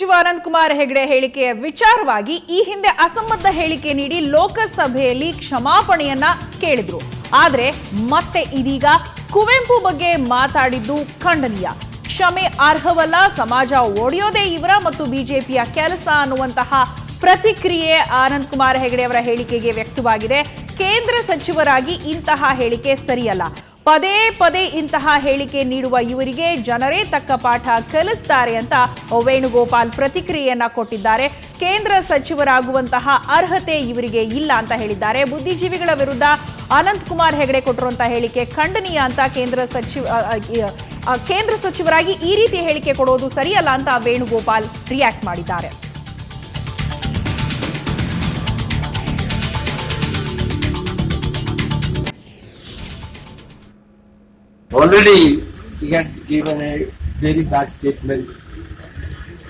ಸಚಿವ ಅನಂತ್ ಕುಮಾರ್ ಹೆಗಡೆ ಹೇಳಿಕೆಯ ವಿಚಾರವಾಗಿ ಈ ಹಿಂದೆ ಅಸಂಬದ್ಧ ಹೇಳಿಕೆ ನೀಡಿ ಲೋಕಸಭೆಯಲ್ಲಿ ಕ್ಷಮಾಪಣೆಯನ್ನ ಕೇಳಿದ್ರು. ಆದರೆ ಮತ್ತೆ ಇದೀಗ ಕುವೆಂಪು ಬಗ್ಗೆ ಮಾತಾಡಿದ್ದು ಖಂಡನೀಯ. ಕ್ಷಮೆ ಅರ್ಹವಲ್ಲ, ಸಮಾಜ ಒಡೆಯೋದೇ ಇವರ ಮತ್ತು ಬಿಜೆಪಿಯ ಕೆಲಸ ಅನ್ನುವಂತಹ ಪ್ರತಿಕ್ರಿಯೆ ಅನಂತ್ ಕುಮಾರ್ ಹೆಗಡೆ ಅವರ ಹೇಳಿಕೆಗೆ ವ್ಯಕ್ತವಾಗಿದೆ. ಕೇಂದ್ರ ಸಚಿವರಾಗಿ ಇಂತಹ ಹೇಳಿಕೆ ಸರಿಯಲ್ಲ. ಪದೇ ಪದೇ ಇಂತಹ ಹೇಳಿಕೆ ನೀಡುವ ಇವರಿಗೆ ಜನರೇ ತಕ್ಕ ಪಾಠ ಕಲಿಸ್ತಾರೆ ಅಂತ ವೇಣುಗೋಪಾಲ್ ಪ್ರತಿಕ್ರಿಯೆಯನ್ನ ಕೊಟ್ಟಿದ್ದಾರೆ. ಕೇಂದ್ರ ಸಚಿವರಾಗುವಂತಹ ಅರ್ಹತೆ ಇವರಿಗೆ ಇಲ್ಲ ಅಂತ ಹೇಳಿದ್ದಾರೆ. ಬುದ್ಧಿಜೀವಿಗಳ ವಿರುದ್ಧ ಅನಂತ್ ಕುಮಾರ್ ಹೆಗಡೆ ಕೊಟ್ಟಿರುವಂತಹ ಹೇಳಿಕೆ ಖಂಡನೀಯ ಅಂತ ಕೇಂದ್ರ ಸಚಿವರಾಗಿ ಈ ರೀತಿ ಹೇಳಿಕೆ ಕೊಡೋದು ಸರಿಯಲ್ಲ ಅಂತ ವೇಣುಗೋಪಾಲ್ ರಿಯಾಕ್ಟ್ ಮಾಡಿದ್ದಾರೆ. Already he had given a very bad statement,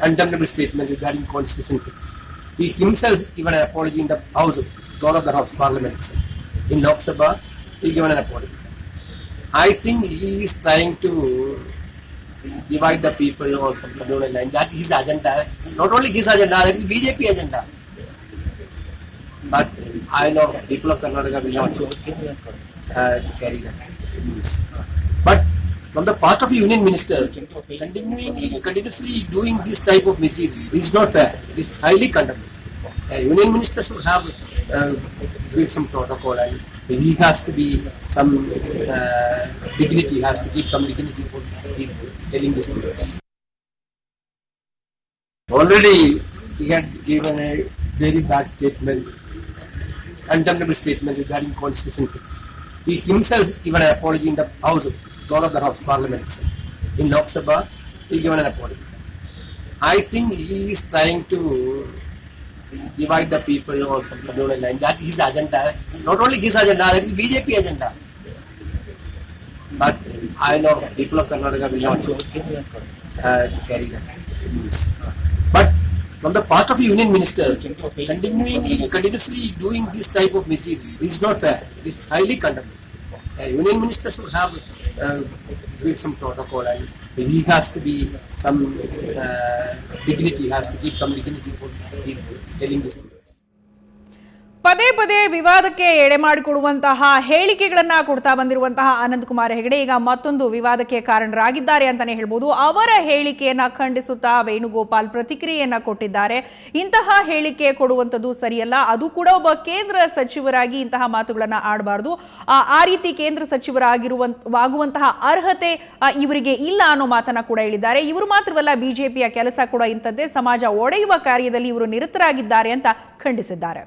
condemnable statement regarding constitutional things. He himself given an apology in the House, floor of the House Parliament. In Lok Sabha, he given an apology. I think he is trying to divide the people on some communal line. That is his agenda. Not only his agenda, that is BJP agenda. But I know people of Karnataka will not carry that views. But from the part of a union minister, continuously doing this type of mischief is not fair. It is highly condemnable. A union minister should have with some protocol, and he has to be some dignity. Has to keep some dignity for telling this news. Already he had given a very bad statement, condemnable statement regarding constitutional things. He himself given an apology in the House, floor of the House Parliament. In Lok Sabha, he given an apology. I think he is trying to divide the people on some communal line. That is his agenda. Not only his agenda, that is BJP agenda. But I know people of Karnataka will not carry that views. But from the part of a union minister, continuously doing this type of mischief is not fair. It is highly condemnable. A union minister should have with some protocol, and he has to be some dignity. Has to keep some dignity for telling this news. ಪದೇ ಪದೇ ವಿವಾದಕ್ಕೆ ಎಡೆ ಮಾಡಿಕೊಡುವಂತಹ ಹೇಳಿಕೆಗಳನ್ನ ಕೊಡ್ತಾ ಬಂದಿರುವಂತಹ ಅನಂತ್ ಕುಮಾರ್ ಹೆಗಡೆ ಈಗ ಮತ್ತೊಂದು ವಿವಾದಕ್ಕೆ ಕಾರಣರಾಗಿದ್ದಾರೆ ಅಂತಾನೆ ಹೇಳ್ಬೋದು. ಅವರ ಹೇಳಿಕೆಯನ್ನ ಖಂಡಿಸುತ್ತಾ ವೇಣುಗೋಪಾಲ್ ಪ್ರತಿಕ್ರಿಯೆಯನ್ನ ಕೊಟ್ಟಿದ್ದಾರೆ. ಇಂತಹ ಹೇಳಿಕೆ ಕೊಡುವಂಥದ್ದು ಸರಿಯಲ್ಲ, ಅದು ಕೂಡ ಒಬ್ಬ ಕೇಂದ್ರ ಸಚಿವರಾಗಿ ಇಂತಹ ಮಾತುಗಳನ್ನ ಆಡಬಾರದು. ಆ ರೀತಿ ಕೇಂದ್ರ ಸಚಿವರಾಗುವಂತಹ ಅರ್ಹತೆ ಇವರಿಗೆ ಇಲ್ಲ ಅನ್ನೋ ಮಾತನ್ನ ಕೂಡ ಹೇಳಿದ್ದಾರೆ. ಇವರು ಮಾತ್ರವಲ್ಲ, ಬಿಜೆಪಿಯ ಕೆಲಸ ಕೂಡ ಇಂಥದ್ದೇ, ಸಮಾಜ ಒಡೆಯುವ ಕಾರ್ಯದಲ್ಲಿ ಇವರು ನಿರತರಾಗಿದ್ದಾರೆ ಅಂತ ಖಂಡಿಸಿದ್ದಾರೆ.